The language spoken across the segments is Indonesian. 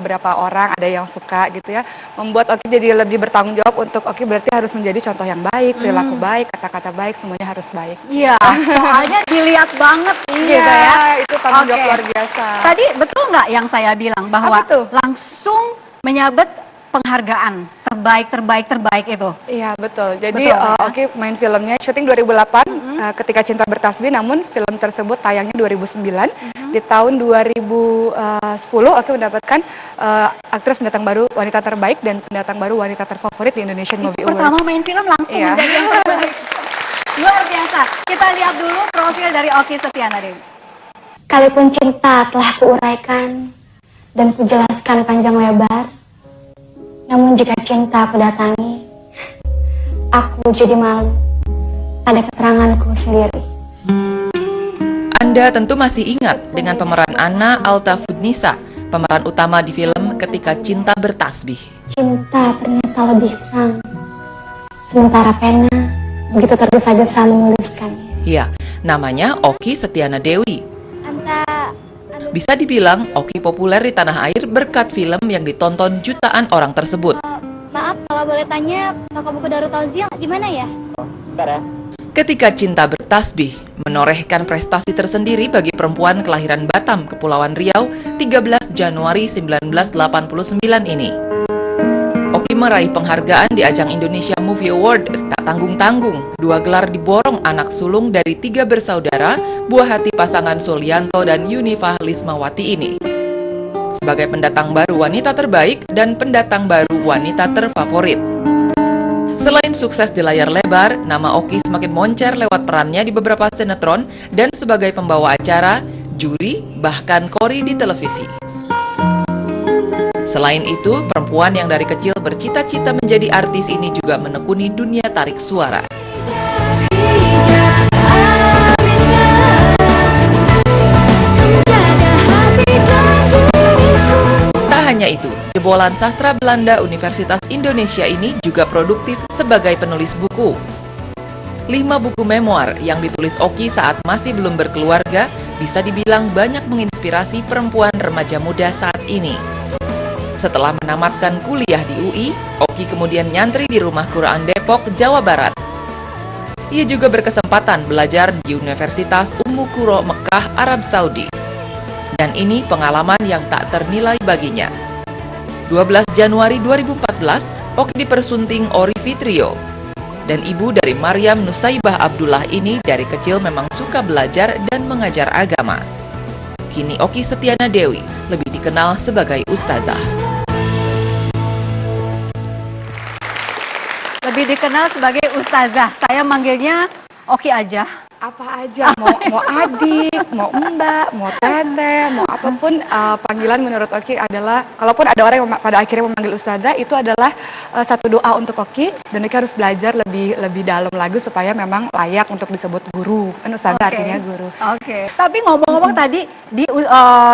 beberapa orang ada yang suka gitu ya, membuat Oki jadi lebih bertanggung jawab untuk Oki berarti harus menjadi contoh yang baik, perilaku baik, kata-kata baik, semuanya harus baik. Iya, soalnya dilihat banget gitu Iya, ya. itu tanggung jawab luar biasa. Tadi betul nggak yang saya bilang bahwa langsung menyabet penghargaan terbaik itu? Iya betul. Jadi Oki main filmnya syuting 2008 ketika Cinta Bertasbih, namun film tersebut tayangnya 2009. Di tahun 2010 Oki mendapatkan aktris pendatang baru wanita terbaik dan pendatang baru wanita terfavorit di Indonesian Movie Awards. Pertama main film langsung menjadi yang terbaik. Luar biasa. Kita lihat dulu profil dari Oki Setiana Dewi. Sekalipun cinta telah kuuraikan dan kujelaskan panjang lebar, namun jika cinta aku datangi, aku jadi malu pada keteranganku sendiri. Anda tentu masih ingat dengan pemeran Ana Altafudnisa, pemeran utama di film Ketika Cinta Bertasbih. Cinta ternyata lebih terang, sementara pena begitu tergesa-gesa menuliskannya. Ya, namanya Oki Setiana Dewi. Bisa dibilang Oki populer di tanah air berkat film yang ditonton jutaan orang tersebut. Maaf kalau boleh tanya, toko buku Darut Tauzil gimana ya? Sebentar ya. Ketika Cinta Bertasbih menorehkan prestasi tersendiri bagi perempuan kelahiran Batam, Kepulauan Riau, 13 Januari 1989 ini. Oki meraih penghargaan di ajang Indonesia Movie Award tak tanggung-tanggung. 2 gelar diborong anak sulung dari 3 bersaudara, buah hati pasangan Sulianto dan Yunifah Lismawati ini. Sebagai pendatang baru wanita terbaik dan pendatang baru wanita terfavorit. Selain sukses di layar lebar, nama Oki semakin moncer lewat perannya di beberapa sinetron dan sebagai pembawa acara, juri, bahkan kori di televisi. Selain itu, perempuan yang dari kecil bercita-cita menjadi artis ini juga menekuni dunia tarik suara. Tak hanya itu, jebolan sastra Belanda Universitas Indonesia ini juga produktif sebagai penulis buku. 5 buku memoir yang ditulis Oki saat masih belum berkeluarga bisa dibilang banyak menginspirasi perempuan remaja muda saat ini. Setelah menamatkan kuliah di UI, Oki kemudian nyantri di Rumah Quran Depok, Jawa Barat. Ia juga berkesempatan belajar di Universitas Ummu Qura Mekah, Arab Saudi. Dan ini pengalaman yang tak ternilai baginya. 12 Januari 2014, Oki dipersunting Ori Fitrio. Dan ibu dari Maryam Nusaibah Abdullah ini dari kecil memang suka belajar dan mengajar agama. Kini Oki Setiana Dewi lebih dikenal sebagai ustazah. Lebih dikenal sebagai ustazah. Saya manggilnya Oki aja. Apa aja, mau adik, mau mbak, mau teteh, mau apapun panggilan menurut Oki adalah, kalaupun ada orang yang pada akhirnya memanggil ustazah, itu adalah satu doa untuk Oki, dan Oki harus belajar lebih dalam lagi supaya memang layak untuk disebut guru. Kan ustazah artinya guru. Tapi ngomong-ngomong tadi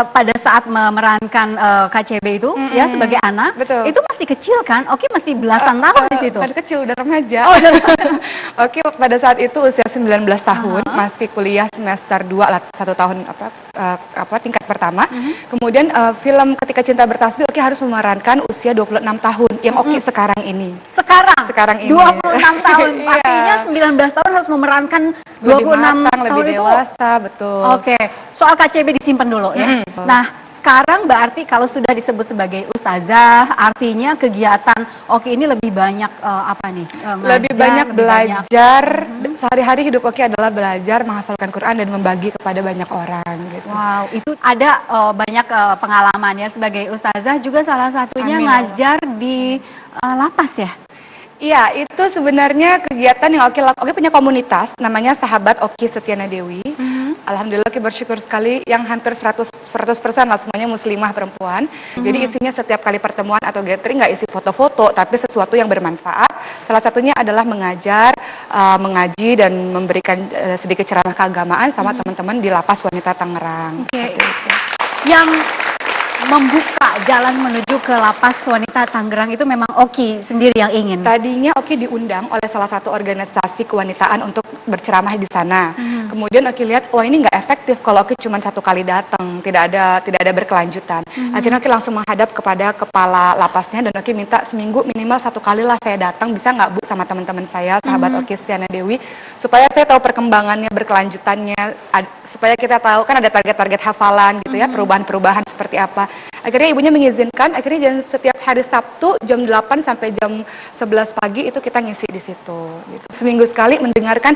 pada saat memerankan KCB itu ya sebagai anak, itu masih kecil kan? Oki masih belasan tahun di situ. Kan kecil, udah remaja. Oki pada saat itu usia 19 tahun. Masih kuliah semester 2 lah, 1 tahun tingkat pertama. Kemudian film Ketika Cinta Bertasbih Oki harus memerankan usia 26 tahun yang Oki sekarang ini. Sekarang ini 26 tahun. Artinya 19 tahun harus memerankan 26 tahun lebih itu. Dewasa, betul. Soal KCB disimpan dulu ya. Nah, sekarang berarti kalau sudah disebut sebagai ustazah, artinya kegiatan Oki ini lebih banyak lebih banyak belajar. Sehari-hari hidup Oki adalah belajar, menghafalkan Quran dan membagi kepada banyak orang gitu. Wow, itu ada banyak pengalaman ya sebagai ustazah, juga salah satunya ngajar di lapas ya. Iya, itu sebenarnya kegiatan yang Oki punya komunitas namanya Sahabat Oki Setiana Dewi. Alhamdulillah Oki bersyukur sekali yang hampir 100% lah semuanya muslimah perempuan. Jadi isinya setiap kali pertemuan atau gathering nggak isi foto-foto, tapi sesuatu yang bermanfaat. Salah satunya adalah mengajar, mengaji dan memberikan sedikit ceramah keagamaan sama teman-teman di Lapas Wanita Tangerang. membuka jalan menuju ke lapas wanita Tangerang itu memang Oki sendiri yang ingin? Tadinya Oki diundang oleh salah satu organisasi kewanitaan untuk berceramah di sana. Kemudian Oki lihat, oh ini nggak efektif kalau Oki cuma satu kali datang, tidak ada berkelanjutan. Akhirnya Oki langsung menghadap kepada kepala lapasnya dan Oki minta seminggu minimal satu kali lah saya datang, bisa nggak Bu sama teman-teman saya, sahabat Oki Setiana Dewi, supaya saya tahu perkembangannya, berkelanjutannya, supaya kita tahu kan ada target-target hafalan gitu ya, perubahan-perubahan seperti apa. Akhirnya ibunya mengizinkan, akhirnya setiap hari Sabtu jam 8 sampai jam 11 pagi itu kita ngisi di situ. Gitu. Seminggu sekali mendengarkan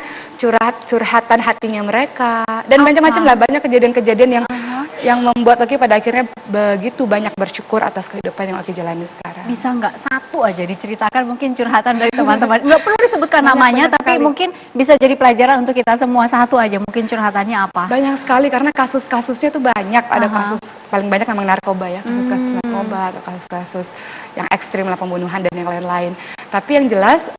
curhatan hatinya mereka dan macam-macam lah, banyak kejadian-kejadian yang membuat Oki pada akhirnya begitu banyak bersyukur atas kehidupan yang Oki jalani sekarang. Bisa nggak satu aja diceritakan mungkin curhatan dari teman-teman? Nggak perlu disebutkan namanya, tapi sekali. Mungkin bisa jadi pelajaran untuk kita semua. Satu aja mungkin curhatannya apa? Banyak sekali karena kasus-kasusnya tuh banyak. Ada kasus paling banyak memang narkoba ya, kasus-kasus narkoba atau kasus-kasus yang ekstrim lah, pembunuhan dan yang lain-lain. Tapi yang jelas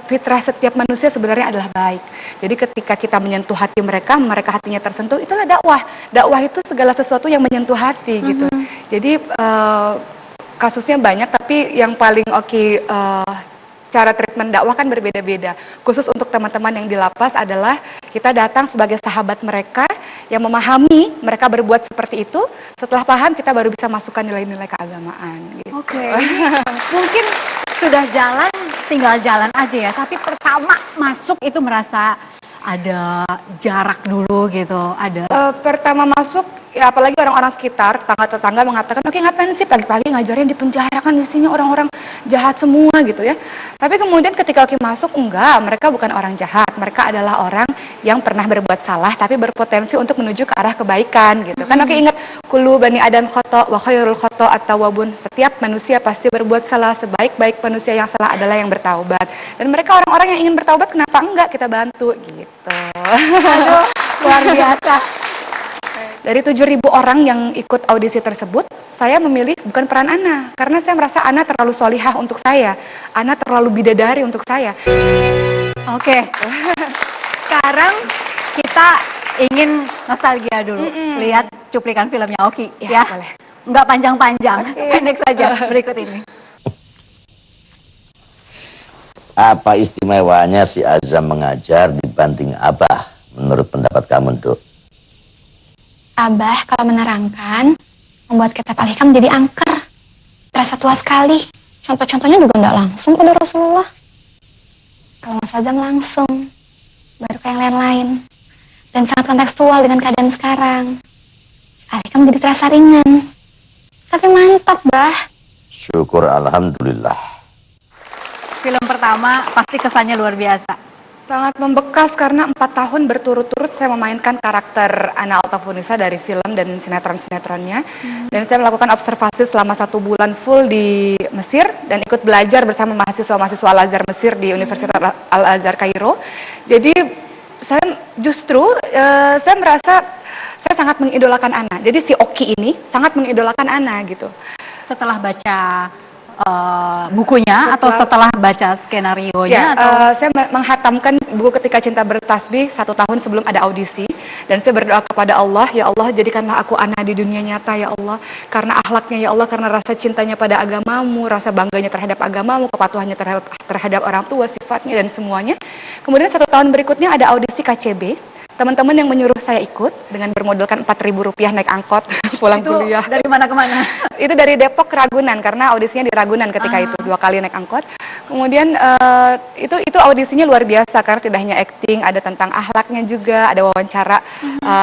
fitrah setiap manusia sebenarnya adalah baik. Jadi ketika kita menyentuh hati mereka, hatinya tersentuh, itulah dakwah. Dakwah itu segala sesuatu yang menyentuh hati gitu. Jadi kasusnya banyak, tapi yang paling cara treatment dakwah kan berbeda-beda. Khusus untuk teman-teman yang di lapas adalah kita datang sebagai sahabat mereka yang memahami mereka berbuat seperti itu. Setelah paham kita baru bisa masukkan nilai-nilai keagamaan. Gitu. Oke. Mungkin sudah jalan, tinggal jalan aja ya. Tapi pertama masuk itu merasa ada jarak dulu gitu. Ada. Pertama masuk, ya apalagi orang-orang sekitar, tetangga-tetangga mengatakan, oke ngapain sih pagi-pagi ngajarin di penjara, kan isinya orang-orang jahat semua gitu ya. Tapi kemudian ketika Oki masuk, enggak, mereka bukan orang jahat, mereka adalah orang yang pernah berbuat salah tapi berpotensi untuk menuju ke arah kebaikan gitu. Kan Oki ingat, kullu bani adam khoto wa khairul khoto at-tawwabun, setiap manusia pasti berbuat salah, sebaik-baik manusia yang salah adalah yang bertaubat. Dan mereka orang-orang yang ingin bertaubat, kenapa enggak kita bantu gitu. Aduh, luar biasa. Dari 7.000 orang yang ikut audisi tersebut, saya memilih bukan peran Ana, karena saya merasa Ana terlalu solihah untuk saya, Ana terlalu bidadari untuk saya. Oke, sekarang kita ingin nostalgia dulu, lihat cuplikan filmnya Oki, ya. Boleh. Nggak panjang-panjang, pendek saja berikut ini. Apa istimewanya si Azam mengajar dibanding Abah menurut pendapat kamu, Duk? Abah kalau menerangkan membuat kitab Al-Hikam jadi angker, terasa tua sekali. Contoh-contohnya juga tidak langsung pada Rasulullah. Kalau Mas Azam langsung, baru ke yang lain-lain, dan sangat kontekstual dengan keadaan sekarang. Al-Hikam jadi terasa ringan, tapi mantap, Bah. Syukur alhamdulillah. Film pertama pasti kesannya luar biasa. Sangat membekas karena 4 tahun berturut-turut saya memainkan karakter Ana Altafunisa dari film dan sinetron-sinetronnya. Dan saya melakukan observasi selama 1 bulan full di Mesir dan ikut belajar bersama mahasiswa-mahasiswa Al-Azhar Mesir di Universitas Al-Azhar Kairo. Jadi saya justru saya merasa saya sangat mengidolakan Ana. Jadi si Oki ini sangat mengidolakan Ana gitu. Setelah baca bukunya atau setelah baca skenarionya? Saya menghatamkan buku Ketika Cinta Bertasbih 1 tahun sebelum ada audisi, dan saya berdoa kepada Allah, ya Allah jadikanlah aku Ana di dunia nyata ya Allah, karena akhlaknya ya Allah, karena rasa cintanya pada agamamu, rasa bangganya terhadap agamamu, kepatuhannya terhadap orang tua, sifatnya dan semuanya. Kemudian 1 tahun berikutnya ada audisi KCB. Teman-teman yang menyuruh saya ikut dengan bermodalkan Rp4.000 naik angkot pulang kuliah. Dari mana ke mana? Itu dari Depok ke Ragunan, karena audisinya di Ragunan ketika itu 2 kali naik angkot. Kemudian itu audisinya luar biasa karena tidak hanya acting, ada tentang akhlaknya juga, ada wawancara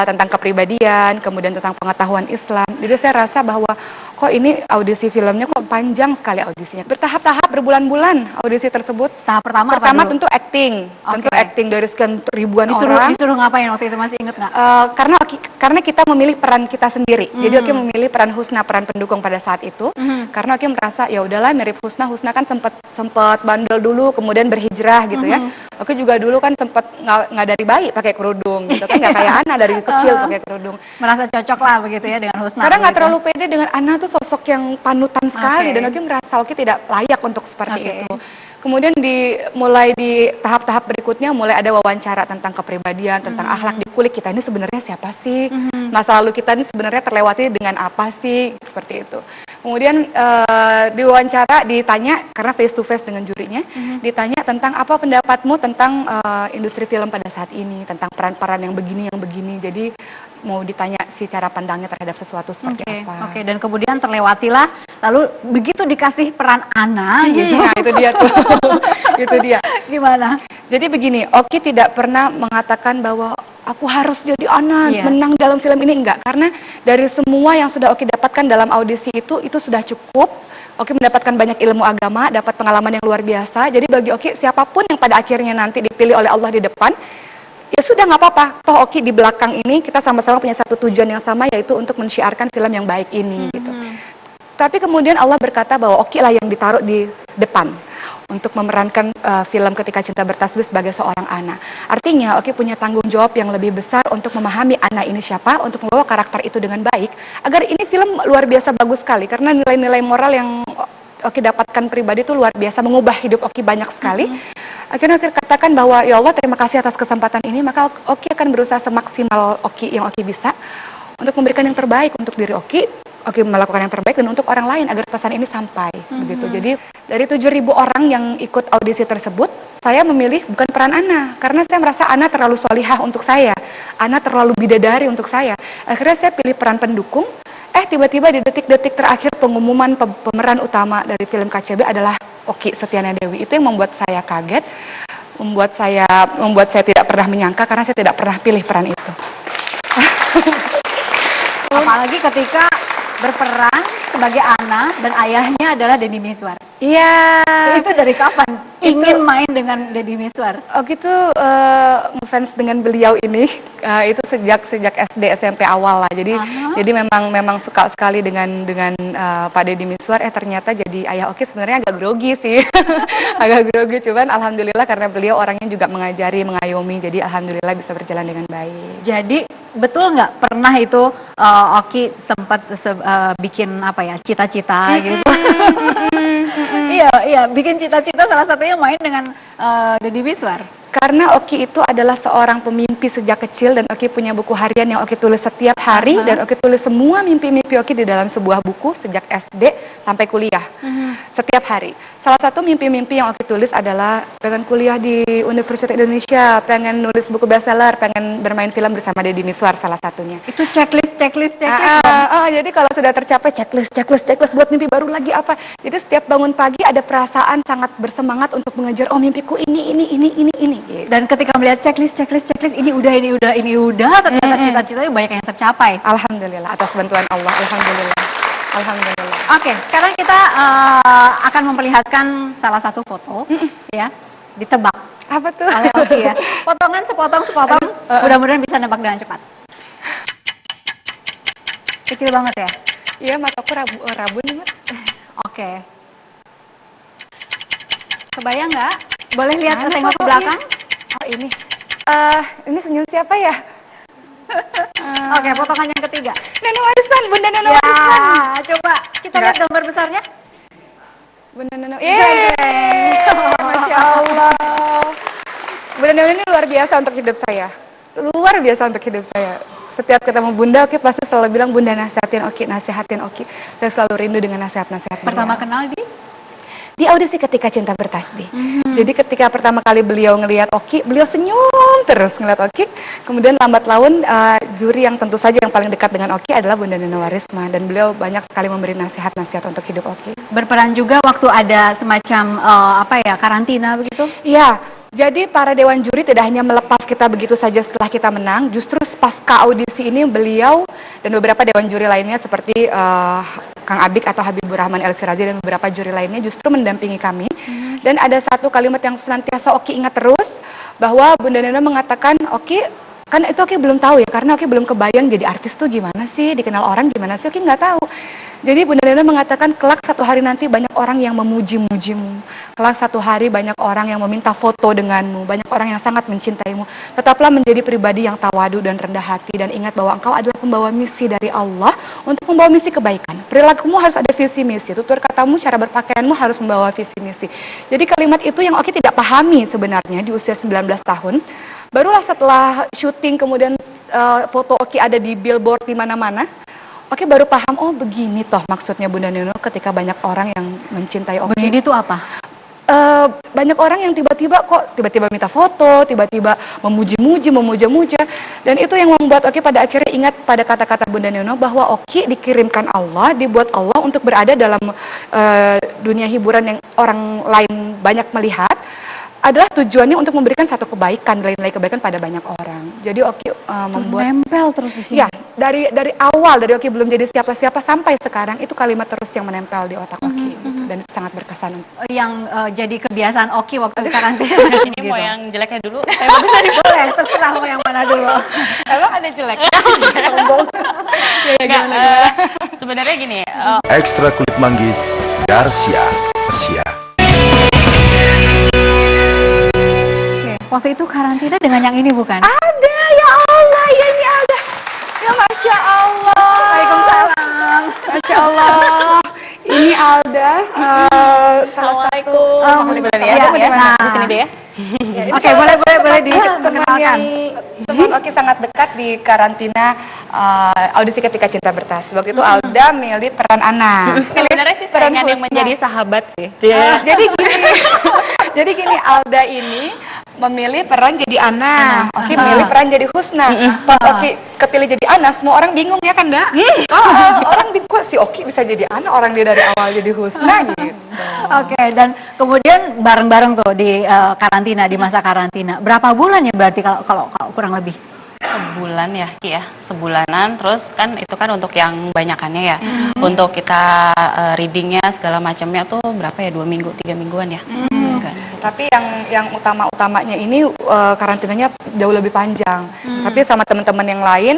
tentang kepribadian, kemudian tentang pengetahuan Islam. Jadi saya rasa bahwa kok ini audisi filmnya kok panjang sekali audisinya. Bertahap-tahap, berbulan-bulan audisi tersebut. Tahap pertama tentu acting, tentu acting dari sekian ribuan orang. Disuruh ngapain waktu itu, masih inget nggak? Karena kita memilih peran kita sendiri. Jadi Oki memilih peran Husna, peran pendukung pada saat itu. Karena Oki merasa ya udahlah mirip Husna. Husna kan sempat bandel dulu, kemudian berhijrah gitu ya. Oki juga dulu kan sempat nggak dari bayi pakai kerudung gitu kan, nggak kayak Ana dari kecil pakai kerudung. Merasa cocok lah begitu ya dengan Husna. Karena nggak terlalu pede dengan Ana tuh sosok yang panutan sekali, dan Oki merasa Oki tidak layak untuk seperti itu. Kemudian mulai di tahap-tahap berikutnya mulai ada wawancara tentang kepribadian, tentang akhlak, dikulik kita ini sebenarnya siapa sih? Masa lalu kita ini sebenarnya terlewati dengan apa sih? Seperti itu. Kemudian diwawancara ditanya, karena face to face dengan jurinya, ditanya tentang apa pendapatmu tentang industri film pada saat ini, tentang peran-peran yang begini. Jadi mau ditanya si cara pandangnya terhadap sesuatu seperti apa. Oke, dan kemudian terlewatilah, lalu begitu dikasih peran Ana gitu. Nah, itu dia tuh. Itu dia. Gimana? Jadi begini, Oki tidak pernah mengatakan bahwa aku harus jadi Ana, menang dalam film ini, enggak. Karena dari semua yang sudah Oki dapatkan dalam audisi itu sudah cukup. Oki mendapatkan banyak ilmu agama, dapat pengalaman yang luar biasa. Jadi bagi Oki, siapapun yang pada akhirnya nanti dipilih oleh Allah di depan, ya sudah nggak apa-apa. Toh Oki di belakang ini kita sama-sama punya satu tujuan yang sama, yaitu untuk mensyiarkan film yang baik ini gitu. Tapi kemudian Allah berkata bahwa Oki lah yang ditaruh di depan untuk memerankan film Ketika Cinta Bertasbih sebagai seorang Ana. Artinya Oki punya tanggung jawab yang lebih besar untuk memahami Ana ini siapa, untuk membawa karakter itu dengan baik, agar ini film luar biasa bagus sekali. Karena nilai-nilai moral yang Oki dapatkan pribadi itu luar biasa, mengubah hidup Oki banyak sekali. Akhirnya Oki katakan bahwa ya Allah, terima kasih atas kesempatan ini, maka Oki akan berusaha semaksimal Oki yang Oki bisa untuk memberikan yang terbaik untuk diri Oki melakukan yang terbaik dan untuk orang lain agar pesan ini sampai begitu. Jadi dari 7.000 orang yang ikut audisi tersebut, saya memilih bukan peran Ana karena saya merasa Ana terlalu solihah untuk saya, Ana terlalu bidadari untuk saya. Akhirnya saya pilih peran pendukung. Tiba-tiba di detik-detik terakhir pengumuman pemeran utama dari film KCB adalah Oki Setiana Dewi. Itu yang membuat saya kaget, membuat saya tidak pernah menyangka karena saya tidak pernah pilih peran itu. Apalagi ketika berperan sebagai Ana dan ayahnya adalah Deddy Mizwar. Iya. Itu dari kapan ingin main dengan Deddy Mizwar? Oki tuh ngefans dengan beliau ini itu sejak SD SMP awal lah. Jadi memang suka sekali dengan Pak Deddy Mizwar. Ternyata jadi ayah Oki sebenarnya agak grogi sih. Agak grogi, cuman alhamdulillah karena beliau orangnya juga mengajari, mengayomi. Jadi alhamdulillah bisa berjalan dengan baik. Jadi betul nggak pernah itu Oki sempat bikin apa ya, cita-cita gitu? Iya, bikin cita-cita salah satunya main dengan Deddy Mizwar. Karena Oki itu adalah seorang pemimpi sejak kecil dan Oki punya buku harian yang Oki tulis setiap hari dan Oki tulis semua mimpi-mimpi Oki di dalam sebuah buku sejak SD sampai kuliah. Setiap hari. Salah satu mimpi-mimpi yang Oki tulis adalah pengen kuliah di Universitas Indonesia, pengen nulis buku bestseller, pengen bermain film bersama Deddy Mizwar salah satunya. Itu checklist. Jadi kalau sudah tercapai checklist buat mimpi baru lagi apa. Jadi setiap bangun pagi ada perasaan sangat bersemangat untuk mengejar mimpiku ini. Gitu. Dan ketika melihat checklist ini udah ternyata cita-citanya banyak yang tercapai. Alhamdulillah atas bantuan Allah. Alhamdulillah. Oke, sekarang kita akan memperlihatkan salah satu foto ya, ditebak. Apa tuh? Oleh Oki ya. Potongan sepotong. Mudah-mudahan bisa nebak dengan cepat. Kecil banget ya? Iya, mataku rabun nih, Mat. Oke. Kebayang nggak? Boleh lihat tengok ke belakang? Oh ini. Ini senyum siapa ya? Oke, potongan yang ketiga. Nenek warisan, Bunda Nenek warisan. Coba kita lihat gambar besarnya. Bunda Nenek. Masya Allah. Bunda Nenek ini luar biasa untuk hidup saya. Luar biasa untuk hidup saya. Setiap ketemu Bunda, Oki pasti selalu bilang, Bunda nasihatin Oki. Saya selalu rindu dengan nasihat-nasihat. Pertama kenal di audisi Ketika Cinta Bertasbih. Jadi ketika pertama kali beliau ngelihat Oki, beliau senyum terus ngelihat Oki. Kemudian lambat laun juri yang tentu saja yang paling dekat dengan Oki adalah Bunda Neno Warisma, dan beliau banyak sekali memberi nasihat-nasihat untuk hidup Oki. Berperan juga waktu ada semacam karantina begitu? Iya. Jadi para dewan juri tidak hanya melepas kita begitu saja setelah kita menang, justru pasca audisi ini beliau dan beberapa dewan juri lainnya seperti Kang Abik atau Habibur Rahman El Sirazi dan beberapa juri lainnya justru mendampingi kami. Dan ada satu kalimat yang senantiasa Oki ingat terus, bahwa Bunda Neno mengatakan, Oki, kan itu Oki belum tahu ya, karena Oki belum kebayang jadi artis tuh gimana sih, dikenal orang gimana sih, Oki nggak tahu. Jadi Bunda Neno mengatakan kelak satu hari nanti banyak orang yang memuji-mujimu. Kelak satu hari banyak orang yang meminta foto denganmu. Banyak orang yang sangat mencintaimu. Tetaplah menjadi pribadi yang tawadu dan rendah hati. Dan ingat bahwa engkau adalah pembawa misi dari Allah untuk membawa misi kebaikan. Perilakumu harus ada visi misi. Tutur katamu, cara berpakaianmu harus membawa visi misi. Jadi kalimat itu yang Oki tidak pahami sebenarnya di usia 19 tahun. Barulah setelah syuting kemudian foto Oki ada di billboard di mana-mana. Oke, baru paham, oh begini toh maksudnya Bunda Neno ketika banyak orang yang mencintai Oki. Begini tuh apa? Banyak orang yang tiba-tiba minta foto, tiba-tiba memuji-muji, memuja-muja. Dan itu yang membuat Oki pada akhirnya ingat pada kata-kata Bunda Neno bahwa Oki dikirimkan Allah, dibuat Allah untuk berada dalam dunia hiburan yang orang lain banyak melihat. Adalah tujuannya untuk memberikan satu kebaikan, nilai-nilai kebaikan pada banyak orang. Jadi Oki membuat nempel terus di sini. Ya, dari awal, dari Oki belum jadi siapa-siapa sampai sekarang itu kalimat terus yang menempel di otak Oki gitu, dan sangat berkesan. Yang jadi kebiasaan Oki waktu karantina. Ini gitu. mau yang jeleknya dulu? Bagusnya dulu. Boleh, terserah mau yang mana dulu. Emang ada jelek? Sebenarnya gini, Ekstra kulit manggis, Garcia. Waktu itu karantina dengan yang ini bukan? Ada, ya Allah, ya ini ada. Ya Masya Allah. Waalaikumsalam. Masya Allah. Ini Alda, salah satu di sini deh ya. Oke, boleh diperkenalkan. Teman Oki sangat dekat di karantina audisi Ketika Cinta Bertas. Waktu itu Alda milih peran Ana. Sebenarnya sih peran saingan yang Husna. menjadi sahabat sih. Jadi gini, Alda ini memilih peran jadi Ana. Oki milih peran jadi Husna. Pas Oki kepilih jadi Ana, semua orang bingung ya kan, Nda? Orang bingung, kok si Oki bisa jadi Ana, orang dia dari awal jadi Husna gitu. Oke, dan kemudian bareng-bareng tuh di karantina, di masa karantina. Berapa bulan ya berarti kalau kurang lebih? Sebulan ya Ki ya, sebulanan. Terus kan itu kan untuk yang banyakannya ya. Untuk kita readingnya segala macamnya tuh berapa ya, 2 minggu, 3 mingguan ya. Tapi yang utama-utamanya ini karantinanya jauh lebih panjang. Tapi sama teman-teman yang lain,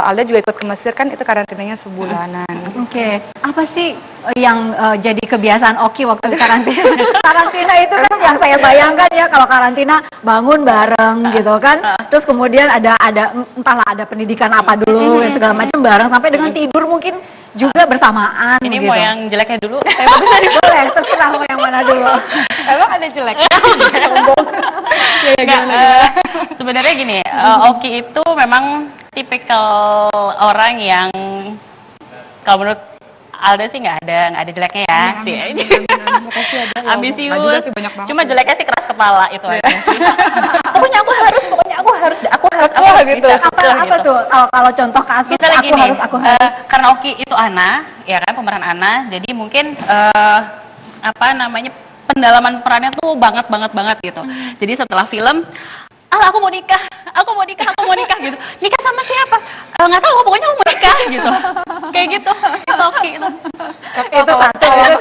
Alda juga ikut ke Mesir kan, itu karantinanya sebulanan. Oke, apa sih yang jadi kebiasaan Oki waktu karantina? Karantina itu kan yang saya bayangkan ya, kalau karantina bangun bareng gitu kan, terus kemudian ada entahlah ada pendidikan apa dulu segala macam bareng, sampai dengan tidur mungkin juga bersamaan. Ini gitu. mau yang jeleknya dulu? Bagusnya dulu. Boleh, terserah mau yang mana dulu. Emang ada jelek? Sebenarnya gini, Oki itu memang tipikal orang yang kalau menurut Alda sih nggak ada jeleknya ya. Ambisius. Cuma jeleknya sih keras kepala itu aja sih. Pokoknya aku harus gitu. bisa. Apa tuh? Kalau contoh kasus Misalnya aku gini, harus. karena Oki itu Ana, ya kan, pemeran Ana, jadi mungkin pendalaman perannya tuh banget gitu. Jadi setelah film, aku mau nikah gitu. Nikah sama siapa? Nggak tahu, pokoknya aku mau nikah gitu. Kayak gitu. Itu Oki itu.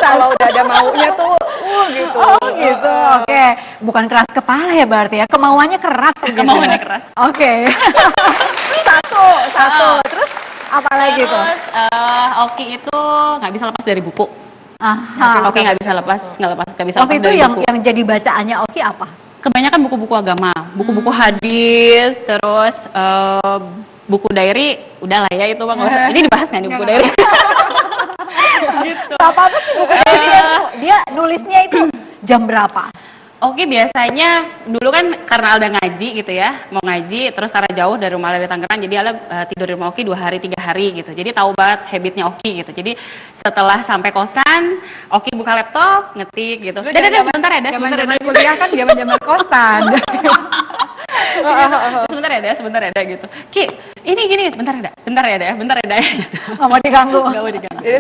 Kalau udah ada maunya tuh, gitu. Oh gitu, oke. Bukan keras kepala ya berarti ya, kemauannya keras. Gitu. Kemauannya keras. Oke. Satu. Terus apa lagi tuh? Terus Oki itu nggak bisa lepas dari buku. Aha. Oki nggak bisa lepas Waktu itu dari yang buku. yang jadi bacaannya Oki apa? Kebanyakan buku-buku agama, buku-buku hadis, terus buku diary, udahlah ya itu Bang, nggak usah. Ini dibahas nggak nih buku diary? Gitu. Apa sih buku diary? Dia nulisnya itu jam berapa? Oke, biasanya dulu kan karena Alda ngaji gitu ya, mau ngaji, terus karena jauh dari rumah Alda di Tangerang, jadi Alda tidur di rumah Oki 2 hari 3 hari gitu. Jadi tahu banget habitnya Oki gitu. Jadi setelah sampai kosan, Oki buka laptop, ngetik gitu. Sebentar ya, Zaman kuliah kan zaman kosan. sebentar ya gitu. Ki, ini gini, bentar ya gitu. Nggak mau diganggu.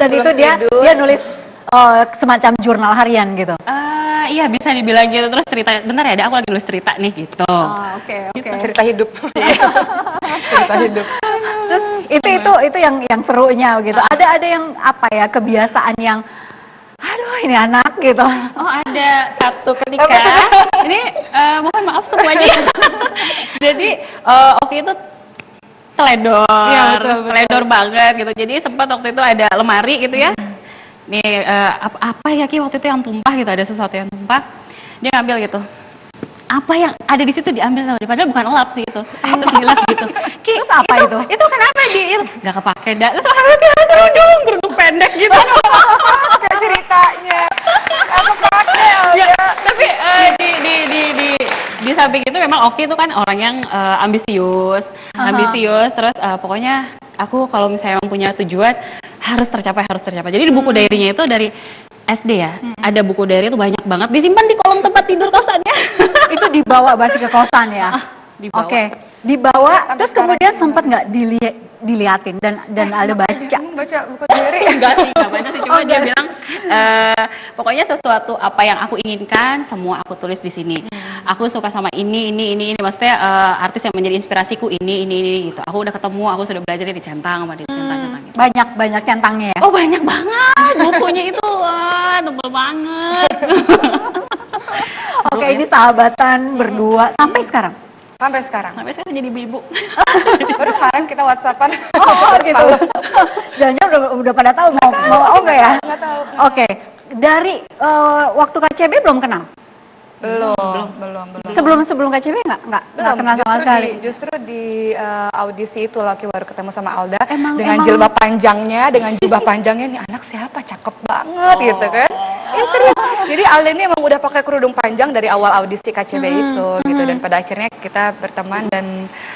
Dan itu dia nulis semacam jurnal harian gitu. Iya bisa dibilang gitu, terus cerita, bentar ya, aku lagi nulis cerita nih gitu. Oke. Cerita hidup. Cerita hidup. Terus itu yang serunya gitu. Ada yang apa ya, kebiasaan yang aduh ini anak gitu. Oh ada satu ketika, ini mohon maaf semuanya. Jadi Oki itu teledor, Iya, betul. teledor banget gitu. Jadi sempat waktu itu ada lemari gitu ya, nih apa ya Ki waktu itu yang tumpah gitu, ada sesuatu yang tumpah, dia ngambil gitu. Apa yang ada di situ diambil sama dia, padahal bukan elap sih itu. Terus jelas gitu. Ki, Terus apa itu? Itu kenapa nggak kepake dah. Terus orang kerudung pendek gitu. Kayak ceritanya. Aku pakai Ya, tapi di samping itu memang Oki itu kan orang yang ambisius, terus pokoknya aku kalau misalnya emang punya tujuan harus tercapai. Jadi di buku diary-nya itu dari SD ya, ada buku diary itu banyak banget disimpan di kolong tempat tidur kosannya. Itu dibawa berarti ke kosan ya? Dibawa. Oke, dibawa terus kemudian sempat nggak diliatin dan ada baca? Baca buku diary. Enggak sih, enggak banyak sih, cuma dia bilang pokoknya sesuatu apa yang aku inginkan semua aku tulis di sini. Aku suka sama ini, maksudnya artis yang menjadi inspirasiku ini gitu. Aku udah ketemu, aku sudah belajar di centang sama di centang gitu. Banyak centangnya ya? Oh banyak banget bukunya itu, wah tebel banget. Oke, ini sahabatan berdua sampai sekarang? Sampai sekarang. Sampai sekarang jadi ibu. Baru kemarin kita WhatsAppan. Oh gitu. Jangan-jangan udah pada tahu mau enggak ya? Nggak tahu. Oke, dari waktu KCB belum kenal? Belum. Sebelum KCB nggak kenal sama sekali? Justru di audisi itu Loki baru ketemu sama Alda Emang- dengan jilbab panjangnya, nih anak siapa, cakep banget gitu kan. Iya serius. Jadi Alda ini emang udah pakai kerudung panjang dari awal audisi KCB itu gitu, dan pada akhirnya kita berteman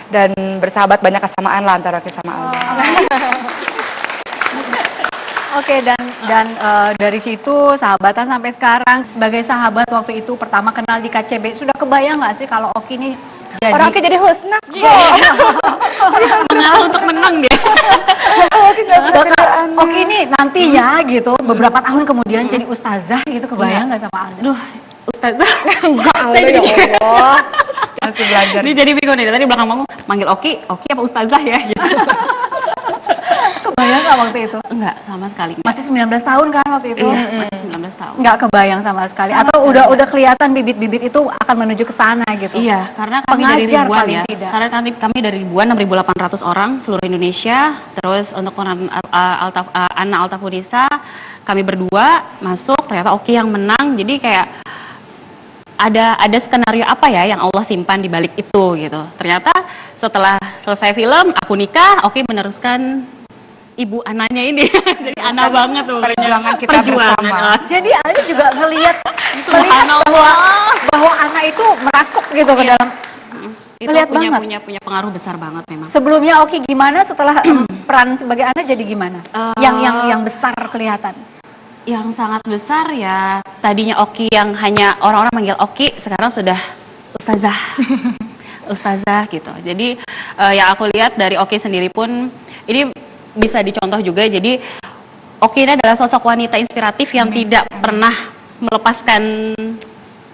dan bersahabat, banyak kesamaan lah antara Loki sama Alda. Oke, dan dari situ sahabatan sampai sekarang. Sebagai sahabat waktu itu pertama kenal di KCB, sudah kebayang nggak sih kalau Oki ini jadi Orang Oki jadi husna. Mengalah untuk menang dia. Oki ini nantinya gitu beberapa tahun kemudian jadi ustazah gitu, kebayang nggak sama Alda? Aduh, Ustazah. Alda ya Allah. Masih belajar. Dia jadi bingung nih, tadi belakang panggung manggil Oki apa Ustazah ya gitu. Kebayang nggak waktu itu? Enggak, sama sekali. Masih 19 tahun kan waktu itu? Iya, masih 19 tahun. Nggak kebayang sama sekali. Atau udah kelihatan bibit-bibit itu akan menuju ke sana gitu? Iya, karena kami dari Pengajar ribuan paling ya. tidak. Karena kami dari ribuan, 6.800 orang seluruh Indonesia. Terus untuk Anna Altafunisa, kami berdua masuk, ternyata Oki yang menang. Jadi kayak ada skenario apa ya yang Allah simpan di balik itu gitu. Ternyata setelah selesai film, aku nikah, Oki meneruskan ibu anaknya ini. Jadi anak banget tuh perjuangan kita bersama. Jadi Alda juga ngelihat bahwa anak itu merasuk gitu ke dalam. Itu Ngelihat banget. punya pengaruh besar banget memang. Sebelumnya Oki gimana, setelah peran sebagai anak jadi gimana? Yang besar kelihatan. Yang sangat besar ya, tadinya Oki yang hanya orang-orang manggil Oki, sekarang sudah ustazah. Ustazah gitu. Jadi yang aku lihat dari Oki sendiri pun ini bisa dicontoh juga. Jadi Oki ini adalah sosok wanita inspiratif yang tidak pernah melepaskan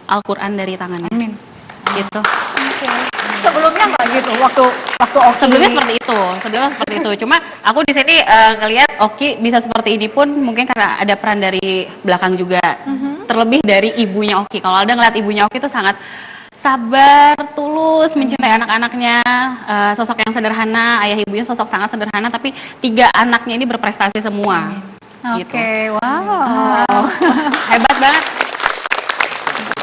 Al-Quran dari tangannya. Amin. Gitu. Sebelumnya nggak gitu waktu Oki Sebelumnya seperti itu. Cuma aku di sini ngelihat Oki bisa seperti ini pun mungkin karena ada peran dari belakang juga. Terlebih dari ibunya Oki. Kalau ada ngeliat ibunya Oki itu sangat sabar, tulus, mencintai anak-anaknya, sosok yang sederhana, ayah ibunya sosok sangat sederhana, tapi 3 anaknya ini berprestasi semua. Gitu. Oke, wow. Hebat banget.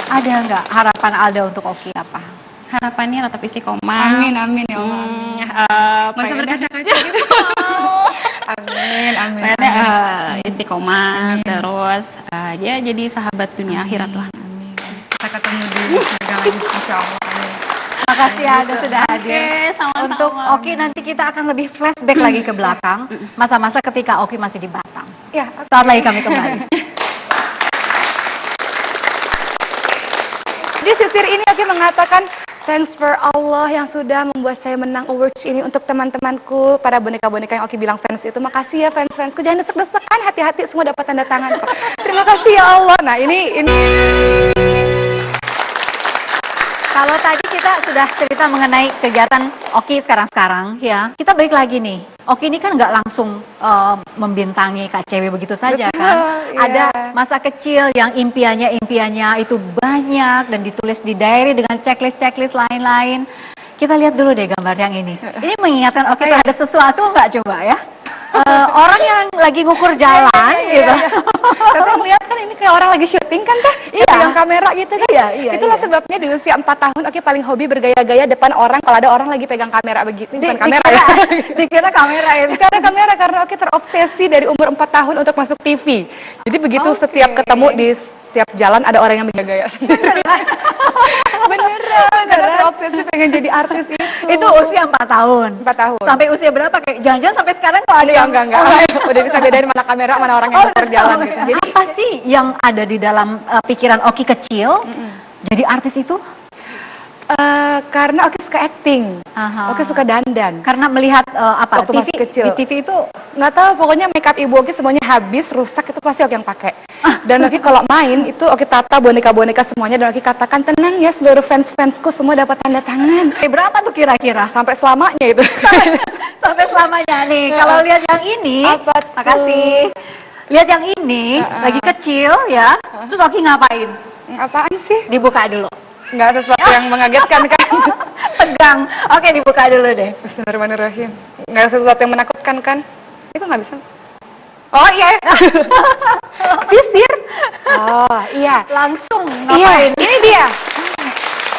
Ada nggak harapan Alda untuk Oki apa? Harapannya tetap istiqomah. Amin ya Allah. Masa berkaca-kaca gitu. Amin. Pengennya istiqomah, terus ya jadi sahabat dunia akhirat lah. Kita ketemu di surga lagi, Masya Allah. Amin. Makasih Alda sudah hadir. Oke, sama-sama. Untuk Oki nanti kita akan lebih flashback lagi ke belakang, masa-masa ketika Oki masih di Batam. Ya, Saat lagi kami kembali. di sisir ini Oki mengatakan, thanks for Allah yang sudah membuat saya menang awards ini. Untuk teman-temanku, para boneka-boneka yang Oki bilang fans itu, makasih ya fans-fansku, jangan desek-desekan, hati-hati semua dapat tanda tangan kok. Terima kasih ya Allah. Nah ini Kalau tadi kita sudah cerita mengenai kegiatan Oki sekarang-sekarang, ya kita balik lagi nih. Oki ini kan nggak langsung membintangi KCW begitu saja. Betul, kan. iya. Ada masa kecil yang impiannya itu banyak dan ditulis di diary dengan checklist lain-lain. Kita lihat dulu deh gambar yang ini. Ini mengingatkan Oki terhadap sesuatu nggak coba ya? orang yang lagi ngukur jalan gitu. Teteh ngeliat kan ini kayak orang lagi syuting kan teh, Iya. pegang kamera gitu kan. Iya, Itulah iya. sebabnya di usia 4 tahun Oki paling hobi bergaya-gaya depan orang kalau ada orang lagi pegang kamera begitu. Bukan kamera ya. Dikira kamera itu. Karena kamera karena Oki terobsesi dari umur 4 tahun untuk masuk TV. Jadi begitu Oke. setiap ketemu di setiap jalan ada orang yang bergaya-gaya. Beneran. Terobsesi pengen jadi artis itu. Itu usia 4 tahun. 4 tahun. Sampai usia berapa? Kayak jangan-jangan sampai sekarang kalau ada yang Enggak. Udah bisa bedain mana kamera, mana orang yang ngukur jalan gitu. Jadi apa sih yang ada di dalam pikiran Oki kecil jadi artis itu? karena Oki suka acting. Aha. Oki suka dandan. Karena melihat apa Waktu TV masih kecil. di TV itu Nggak tahu, pokoknya make up ibu Oki semuanya habis, rusak, itu pasti Oki yang pakai. Dan Oki kalau main itu Oki tata boneka-boneka semuanya dan Oki katakan tenang ya seluruh fans-fansku semua dapat tanda tangan. berapa tuh kira-kira? Sampai selamanya itu. Sampai selamanya nih. Kalau lihat yang ini, Apa tuh? makasih. Lihat yang ini lagi kecil ya. Terus Oki ngapain? Apaan sih? Dibuka dulu. Nggak sesuatu yang mengagetkan kan? Tegang. Oke, dibuka dulu deh. Bismillahirrahmanirrahim. Nggak sesuatu yang menakutkan kan? Itu nggak bisa. Oh iya. Sisir. Oh iya. Langsung Iya, ngapain? ini dia.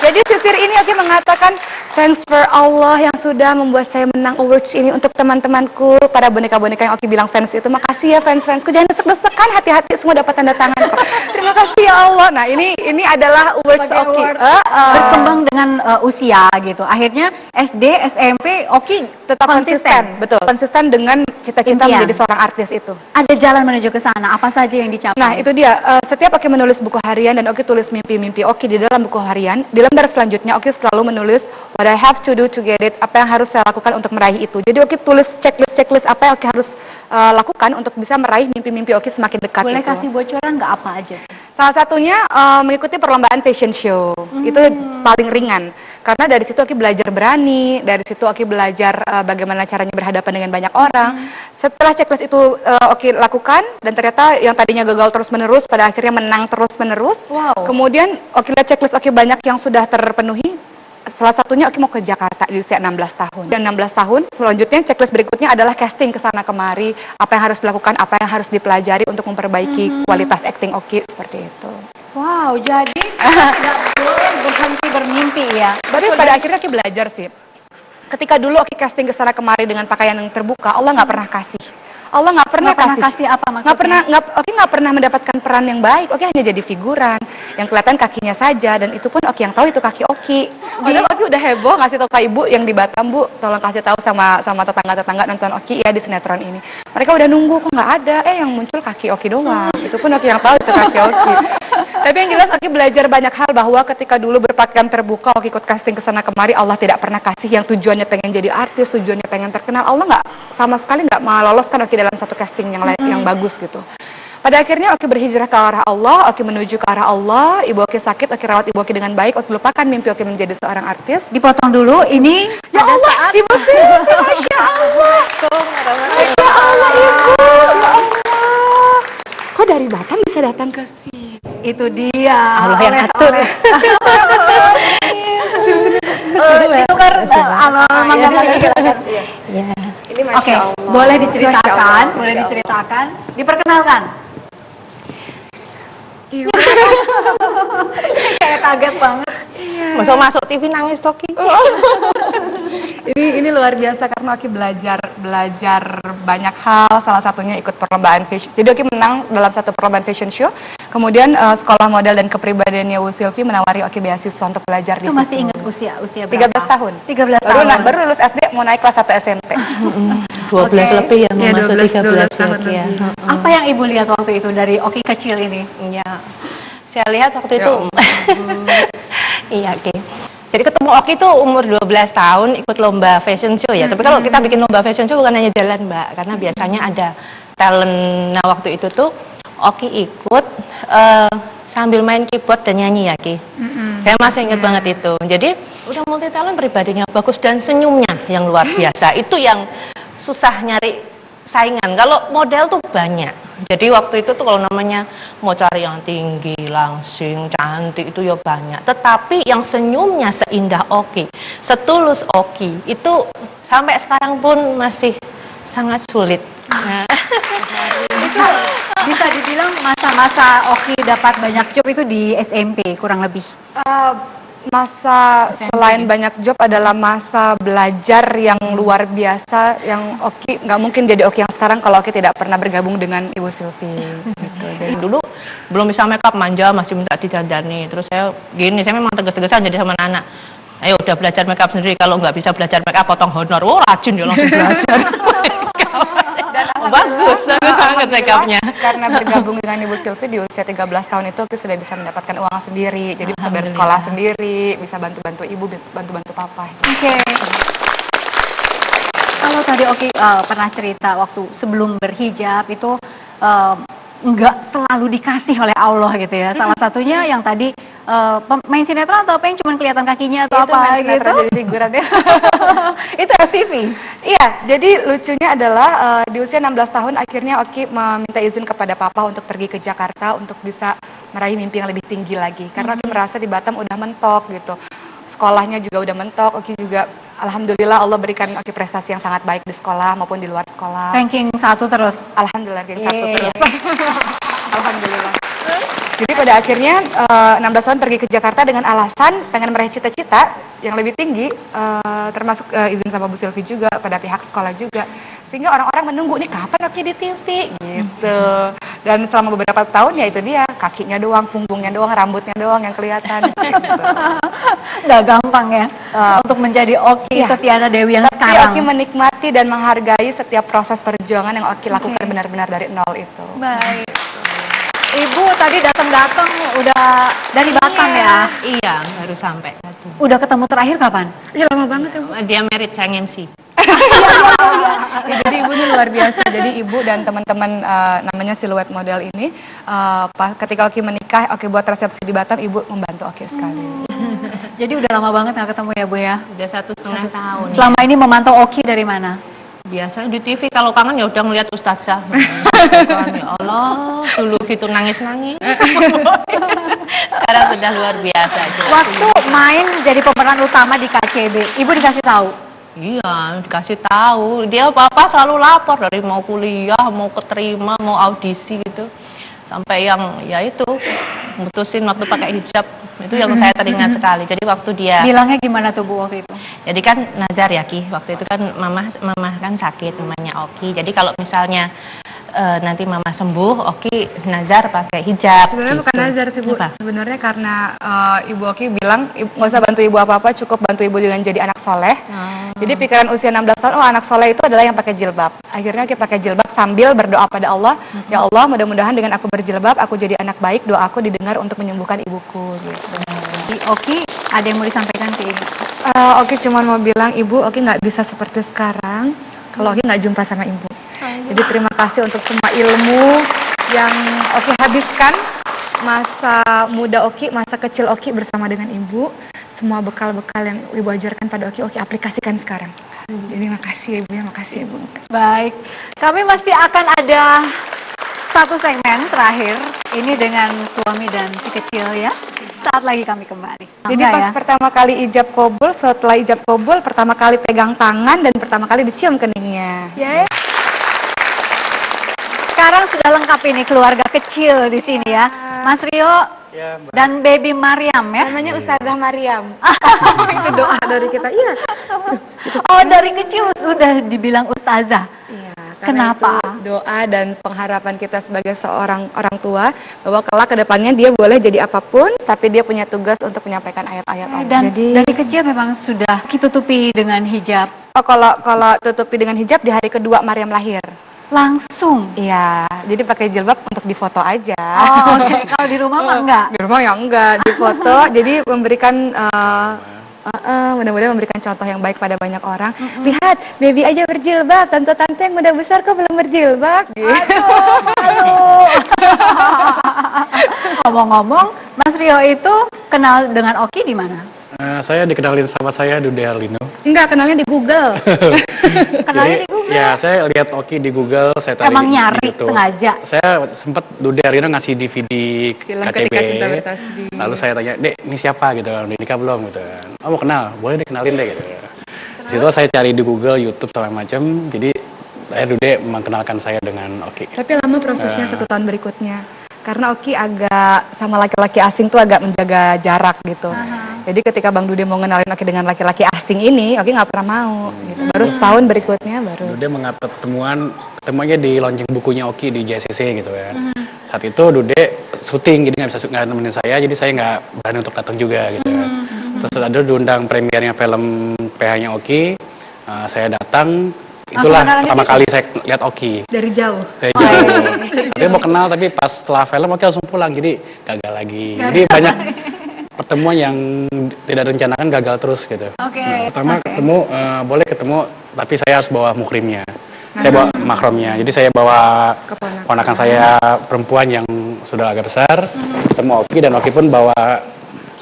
Jadi sisir ini Oki mengatakan thanks for Allah yang sudah membuat saya menang awards ini untuk teman-temanku, para boneka-boneka yang Oki bilang fans itu. Makasih ya fans-fansku, jangan desek-desekan, hati-hati semua dapat tanda tangan kok. Terima kasih ya Allah. Nah ini adalah awards Sebagai Oki. award. Berkembang dengan usia gitu. Akhirnya SD, SMP, Oki Tetap konsisten, betul. Konsisten dengan cita-cita Impian. menjadi seorang artis itu. Ada jalan menuju ke sana. Apa saja yang dicapai? Nah itu dia, setiap Oki menulis buku harian dan Oki tulis mimpi-mimpi Oki di dalam buku harian, di lembar selanjutnya Oki selalu menulis what I have to do to get it, apa yang harus saya lakukan untuk meraih itu. Jadi Oki tulis checklist apa yang Oki harus lakukan untuk bisa meraih mimpi-mimpi Oki semakin dekat. Boleh itu. kasih bocoran nggak apa aja? Salah satunya mengikuti perlombaan fashion show, itu paling ringan. Karena dari situ Oki belajar berani, dari situ Oki belajar bagaimana caranya berhadapan dengan banyak orang. Setelah checklist itu Oki lakukan, dan ternyata yang tadinya gagal terus-menerus, pada akhirnya menang terus-menerus. Wow. Kemudian Oki lihat checklist Oki banyak yang sudah terpenuhi. Salah satunya Oki mau ke Jakarta di usia 16 tahun. Dan 16 tahun, selanjutnya checklist berikutnya adalah casting ke sana kemari, apa yang harus dilakukan, apa yang harus dipelajari untuk memperbaiki kualitas acting Oki, seperti itu. Wow, jadi nggak boleh berhenti bermimpi ya. Tapi pada akhirnya Oki belajar sih. Ketika dulu Oki casting ke sana kemari dengan pakaian yang terbuka, Allah nggak pernah kasih. Allah nggak pernah Nggak pernah kasih apa maksudnya? Oki nggak pernah mendapatkan peran yang baik. Oki hanya jadi figuran yang kelihatan kakinya saja, dan itu pun Oki yang tahu itu kaki Oki. Padahal Oki udah heboh ngasih tahu ke ibu yang di Batam, Bu, tolong kasih tahu sama tetangga-tetangga nonton Oki ya di sinetron ini. Mereka udah nunggu kok nggak ada, yang muncul kaki Oki doang. Itu pun Oki yang tahu itu kaki Oki. Tapi yang jelas Oki belajar banyak hal, bahwa ketika dulu berpakaian terbuka Oki ikut casting ke sana kemari, Allah tidak pernah kasih yang tujuannya pengen jadi artis, tujuannya pengen terkenal. Allah nggak sama sekali nggak meloloskan Oki dalam satu casting yang bagus gitu. Pada akhirnya Oki berhijrah ke arah Allah, Oki menuju ke arah Allah. Ibu Oki sakit, Oki rawat ibu Oki dengan baik. Oki lupakan mimpi Oki menjadi seorang artis. Dipotong dulu ini. Ya pada Allah, saat Ibu Siti, Masya Allah. Masya Allah, Ibu. Ya Allah. Kok dari Batam bisa datang ke sini? itu dia. Allah yang atur. Ditukar silakan. Ya. Ini Masya Oke, Allah. boleh Masya diceritakan, Allah, boleh Masya Allah. diceritakan, diperkenalkan. Kayak kaget banget. Masuk masuk TV nangis Toki. Ini luar biasa karena Oki belajar banyak hal, salah satunya ikut perlombaan fashion. Jadi Oki menang dalam satu perlombaan fashion show. Kemudian sekolah model dan kepribadiannya Wu Silvi menawari Oki beasiswa untuk belajar di Itu situ. masih ingat usia berapa? 13 tahun. 13 Baru, tahun. baru lulus SD, mau naik kelas 1 SMP. 12 Oke. lebih ya, mau Iya, masuk 12 13 tahun lagi ya. lebih. Apa yang Ibu lihat waktu itu dari Oki kecil ini? Iya. Saya lihat waktu Ya itu iya, oke. Jadi ketemu Oki itu umur 12 tahun ikut lomba fashion show ya. Tapi kalau kita bikin lomba fashion show bukan hanya jalan, Mbak, karena biasanya ada talent. Nah, waktu itu tuh Oki ikut sambil main keyboard dan nyanyi ya, Ki. Saya masih ingat banget itu. Jadi udah multi talent, pribadinya bagus dan senyumnya yang luar biasa. Itu yang susah nyari saingan. Kalau model tuh banyak. Jadi waktu itu tuh kalau namanya mau cari yang tinggi, langsing, cantik itu ya banyak. Tetapi yang senyumnya seindah Oki, setulus Oki, itu sampai sekarang pun masih sangat sulit Itu bisa dibilang masa-masa Oki dapat banyak job itu di SMP kurang lebih. Masa selain banyak job adalah masa belajar yang luar biasa, yang Oki nggak mungkin jadi Oki yang sekarang kalau Oki tidak pernah bergabung dengan Ibu Silvi. Gitu. Jadi Dulu belum bisa make up, manja, masih minta didandani. Terus saya gini, saya memang tegas-tegasan jadi sama anak. Ayo udah belajar make up sendiri, kalau nggak bisa belajar make up potong honor. Oh rajin dia langsung belajar. Bagus banget make upnya. Karena bergabung dengan Ibu Silvi di usia 13 tahun itu Oki sudah bisa mendapatkan uang sendiri. Jadi bisa bayar sekolah sendiri, bisa bantu-bantu ibu, bantu-bantu papa. Oke. Kalau tadi Oki pernah cerita waktu sebelum berhijab itu nggak selalu dikasih oleh Allah gitu ya. Salah satunya yang tadi main sinetron atau apa yang cuma kelihatan kakinya atau Itu apa main gitu. sinetron jadi figuran ya. Itu FTV. Iya, jadi lucunya adalah di usia 16 tahun akhirnya Oki meminta izin kepada papa untuk pergi ke Jakarta untuk bisa meraih mimpi yang lebih tinggi lagi. Karena Oki merasa di Batam udah mentok gitu. Sekolahnya juga udah mentok, Oki juga alhamdulillah Allah berikan Oki prestasi yang sangat baik di sekolah maupun di luar sekolah. Ranking 1 terus. Alhamdulillah ranking 1 Yeay. terus. Alhamdulillah. Jadi pada akhirnya 16 tahun pergi ke Jakarta dengan alasan pengen meraih cita-cita yang lebih tinggi, termasuk izin sama Bu Silvi juga, pada pihak sekolah juga. Sehingga orang-orang menunggu, nih kapan Oki di TV gitu. Dan selama beberapa tahun ya itu dia, kakinya doang, punggungnya doang, rambutnya doang yang kelihatan. Gitu. Nggak gampang ya untuk menjadi Oki Iya. Setiana Dewi yang Tapi sekarang. Oki menikmati dan menghargai setiap proses perjuangan yang Oki lakukan benar-benar dari nol itu. Baik. Ibu tadi datang-datang udah dari Batam ya. Iya, baru sampai. Udah ketemu terakhir kapan? Ya lama banget ya Bu. Dia merit, saya MC. Ya, jadi ibu ini luar biasa. Jadi ibu dan teman-teman namanya Siluet Model ini ketika Oki menikah, Oki buat resepsi di Batam, ibu membantu Oki sekali. Jadi udah lama banget nggak ketemu ya Bu ya. Udah 1,5 tahun. Selama ini memantau Oki dari mana? Biasa di TV kalau kangen ya udah ngeliat Ustazah. Ya Allah, dulu gitu nangis-nangis. Sekarang sudah luar biasa. Waktu main jadi pemeran utama di KCB, Ibu dikasih tahu. Iya, dikasih tahu. Dia apa-apa selalu lapor dari mau kuliah, mau keterima, mau audisi gitu. Sampai yang ya itu mutusin waktu pakai hijab. Itu yang saya teringat sekali. Jadi waktu dia Bilangnya gimana tuh Bu waktu itu? jadi kan nazar ya Ki, waktu itu kan mama kan sakit namanya Oki. Jadi kalau misalnya nanti mama sembuh, Oki nazar pakai hijab. Sebenarnya gitu. bukan nazar sih Bu. Apa? Sebenarnya karena Ibu Oki bilang nggak usah bantu ibu apa-apa, cukup bantu ibu dengan jadi anak soleh. Jadi pikiran usia 16 tahun, oh anak soleh itu adalah yang pakai jilbab. Akhirnya Oki pakai jilbab sambil berdoa pada Allah, ya Allah mudah-mudahan dengan aku berjilbab, aku jadi anak baik, doaku didengar untuk menyembuhkan ibuku. Gitu. Di Oki ada yang mau disampaikan ke Ibu? Oki cuma mau bilang ibu, Oki nggak bisa seperti sekarang kalau Oki nggak jumpa sama ibu. Jadi terima kasih untuk semua ilmu yang Oki habiskan masa muda Oki, masa kecil Oki bersama dengan ibu. Semua bekal-bekal yang ibu ajarkan pada Oki, Oki aplikasikan sekarang. Jadi makasih ibu ya, makasih ibu. Baik, kami masih akan ada satu segmen terakhir ini dengan suami dan si kecil ya. Saat lagi kami kembali. Jadi pas pertama kali ijab kabul, setelah ijab kabul pertama kali pegang tangan dan pertama kali dicium keningnya. Ya. Sekarang sudah lengkap ini keluarga kecil di sini ya. Mas Rio dan baby Mariam ya. Namanya Ustazah Mariam. Itu doa dari kita. Iya. Oh, dari kecil sudah dibilang ustazah. Iya. Kenapa? Itu doa dan pengharapan kita sebagai seorang orang tua bahwa kelak ke depannya dia boleh jadi apapun, tapi dia punya tugas untuk menyampaikan ayat-ayat Allah. Dan Jadi dari kecil memang sudah ditutupi dengan hijab. oh, kalau tutupi dengan hijab di hari kedua Mariam lahir. Langsung. Iya, jadi pakai jilbab untuk difoto aja. Oh, oke. Kalau di rumah mah enggak. Di rumah ya enggak, difoto. Jadi memberikan mudah-mudahan memberikan contoh yang baik pada banyak orang. Lihat, baby aja berjilbab, tante-tante yang udah besar kok belum berjilbab. Gitu. Aduh. Ngomong-ngomong, Mas Rio itu kenal dengan Oki di mana? Saya dikenalin sama saya Dude Harlino. Enggak, kenalnya di Google. Kenalnya di Google. Ya, saya lihat Oki di Google, saya tadi Emang nyari di YouTube. sengaja? Saya sempat Dude Harlino ngasih DVD Film KTB. Ketika Cinta Bertasbih. Lalu saya tanya, "Dek, ini siapa?" gitu kan. "Udah nikah belum?" gitu kan. "Oh, mau kenal? Boleh deh kenalin deh." gitu. Di situ saya cari di Google, YouTube segala macam. Jadi akhirnya Dude mengenalkan saya dengan Oki. Tapi lama prosesnya 1 tahun berikutnya. Karena Oki agak sama laki-laki asing tuh agak menjaga jarak gitu. Jadi ketika Bang Dude mau ngenalin Oki dengan laki-laki asing ini, Oki nggak pernah mau. Gitu. Baru setahun berikutnya baru. Dude mengatur ketemuannya di launching bukunya Oki di JCC gitu kan. Saat itu Dude syuting, jadi nggak nemenin saya, jadi saya nggak berani untuk datang juga gitu kan. Terus ada diundang premiernya film PH-nya Oki, saya datang. Itulah pertama kali saya lihat Oki. Dari jauh? Dari jauh. Saya mau kenal, tapi pas setelah film Oki langsung pulang, jadi gagal lagi. Jadi banyak pertemuan yang tidak direncanakan gagal terus gitu. Pertama ketemu, boleh ketemu, tapi saya harus bawa muhrimnya. Saya bawa mahromnya, jadi saya bawa ponakan saya perempuan yang sudah agak besar, ketemu Oki, dan Oki pun bawa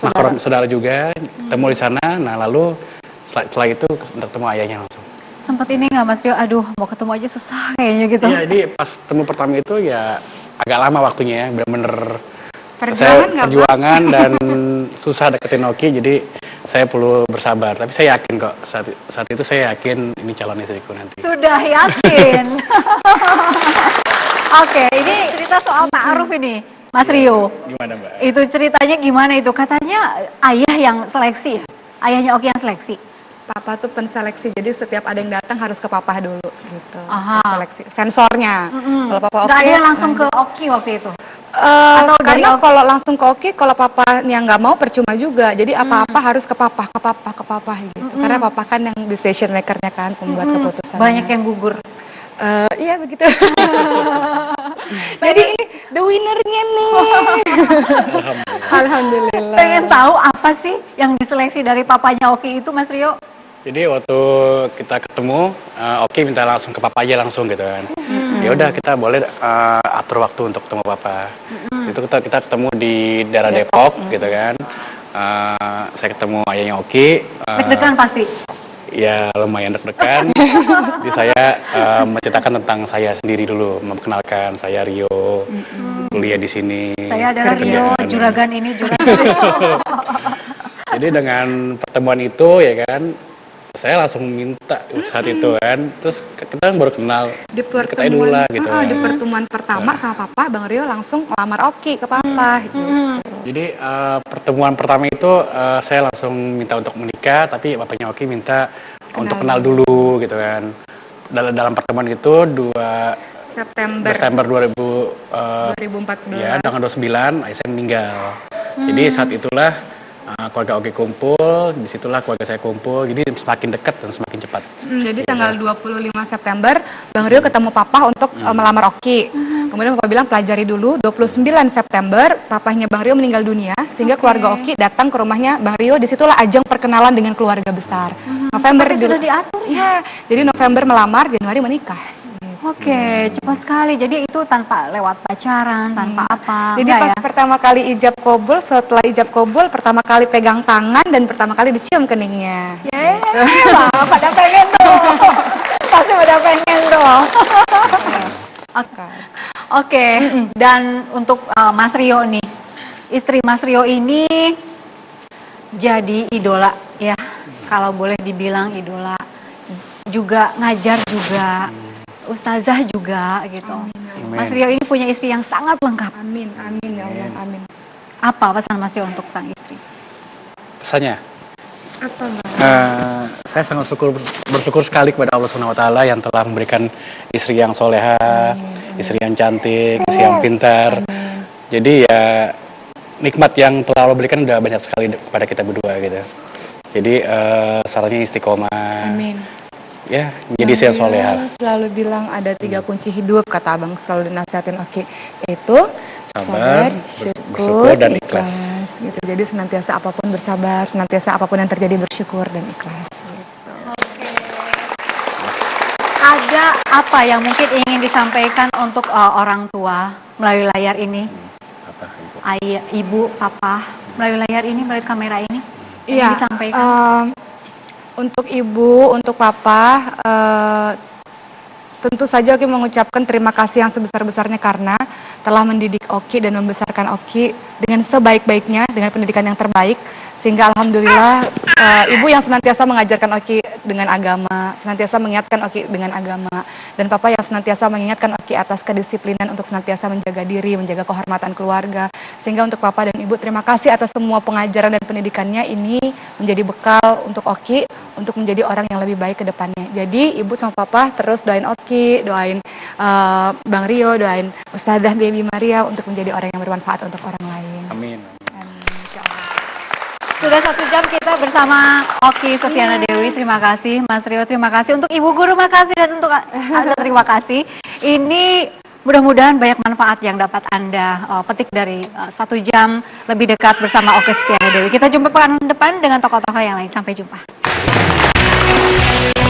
mahrom saudara juga, ketemu di sana. Nah lalu setelah itu ketemu ayahnya langsung. Sempat ini nggak Mas Rio, aduh mau ketemu aja susah kayaknya gitu. Iya, jadi pas ketemu pertama itu ya agak lama waktunya ya, bener-bener perjuangan dan susah deketin Oki, jadi saya perlu bersabar. Tapi saya yakin kok, saat itu saya yakin ini calon istriku nanti. Sudah yakin. Oke, ini cerita soal ta'aruf ini, Mas Rio. Gimana Mbak? Itu ceritanya gimana itu? Katanya ayah yang seleksi ya? Ayahnya Oki yang seleksi? Papa tuh penseleksi, jadi setiap ada yang datang harus ke Papa dulu gitu. Seleksi sensornya. Kalau Papa Nggak ada yang langsung ke Oki waktu itu? Karena kalau langsung ke Oki, kalau Papa yang nggak mau percuma juga. Jadi apa-apa harus ke Papa gitu. Karena Papa kan yang decision makernya kan, pembuat keputusan. Banyak yang gugur. Iya begitu. Jadi ini the winnernya nih. Alhamdulillah. Pengen tahu apa sih yang diseleksi dari papanya Oki itu, Mas Rio? Jadi waktu kita ketemu, Oki minta langsung ke Papa aja langsung gitu kan. Ya udah kita boleh atur waktu untuk ketemu Papa. Itu kita ketemu di daerah Depok gitu kan. Saya ketemu ayahnya Oki. Deg-degan pasti. Ya lumayan deg-degan. Jadi saya menceritakan tentang saya sendiri dulu, memperkenalkan saya Rio, kuliah di sini. Saya adalah Rio, juragan ini, juragan. Jadi dengan pertemuan itu ya kan, saya langsung minta saat itu kan, terus kita baru kenal, kita dulu lah gitu. Di pertemuan pertama sama Papa, Bang Rio langsung melamar Oki ke Papa. Gitu. Jadi pertemuan pertama itu saya langsung minta untuk menikah, tapi bapaknya Oki minta untuk kenal dulu gitu kan. Dalam pertemuan itu 2 September 2014. Ya, tanggal 29 ayah saya meninggal. Jadi saat itulah keluarga Oki kumpul, disitulah keluarga saya kumpul, jadi semakin dekat dan semakin cepat. Jadi tanggal 25 September, Bang Rio ketemu Papa untuk melamar Oki. Kemudian Papa bilang pelajari dulu, 29 September, papahnya Bang Rio meninggal dunia, sehingga keluarga Oki datang ke rumahnya Bang Rio, disitulah ajang perkenalan dengan keluarga besar. November sudah diatur ya? Jadi November melamar, Januari menikah. Oke, cepat sekali. Jadi itu tanpa lewat pacaran, tanpa apa. Jadi pas pertama kali ijab kabul, setelah ijab kabul, pertama kali pegang tangan dan pertama kali dicium keningnya. Pada pengen tuh. Pasti pada pengen tuh. Oke. Dan untuk Mas Rio nih, istri Mas Rio ini jadi idola ya, kalau boleh dibilang idola. Juga ngajar juga. Ustazah juga gitu. Amin. Mas Rio ini punya istri yang sangat lengkap. Amin ya Allah, amin. Apa pesan Mas Rio untuk sang istri? Pesannya? Apa Bang? Saya sangat bersyukur sekali kepada Allah Subhanahu Wa Taala yang telah memberikan istri yang soleha, istri yang cantik, istri yang pintar. Jadi ya nikmat yang telah Allah berikan udah banyak sekali kepada kita berdua gitu. Jadi sarannya istiqomah. Amin. Ya, jadi saya soleha. Selalu bilang ada 3 kunci hidup, kata Abang selalu dinasihatin Oki, yaitu sabar, bersyukur dan ikhlas. Gitu. Jadi senantiasa apapun bersabar, senantiasa apapun yang terjadi bersyukur dan ikhlas. Gitu. Oke. Ada apa yang mungkin ingin disampaikan untuk orang tua melalui layar ini? Ayah, ibu, papa, melalui layar ini, melalui kamera ini? Yang disampaikan? Untuk ibu, untuk papa, tentu saja Oki mengucapkan terima kasih yang sebesar-besarnya karena telah mendidik Oki dan membesarkan Oki dengan sebaik-baiknya, dengan pendidikan yang terbaik, sehingga alhamdulillah ibu yang senantiasa mengajarkan Oki dengan agama, senantiasa mengingatkan Oki dengan agama, dan papa yang senantiasa mengingatkan Oki atas kedisiplinan untuk senantiasa menjaga diri, menjaga kehormatan keluarga. Sehingga untuk papa dan ibu, terima kasih atas semua pengajaran dan pendidikannya. Ini menjadi bekal untuk Oki untuk menjadi orang yang lebih baik ke depannya. Jadi ibu sama papa terus doain Oki, doain Bang Rio, doain Ustazah Baby Maria untuk menjadi orang yang bermanfaat untuk orang lain. Amin. Sudah 1 jam kita bersama Oki Setiana Dewi. Terima kasih Mas Rio, terima kasih untuk Ibu Guru, makasih, dan untuk Anda terima kasih. Ini mudah-mudahan banyak manfaat yang dapat Anda petik dari 1 jam lebih dekat bersama Oki Setiana Dewi. Kita jumpa pekan depan dengan tokoh-tokoh yang lain. Sampai jumpa.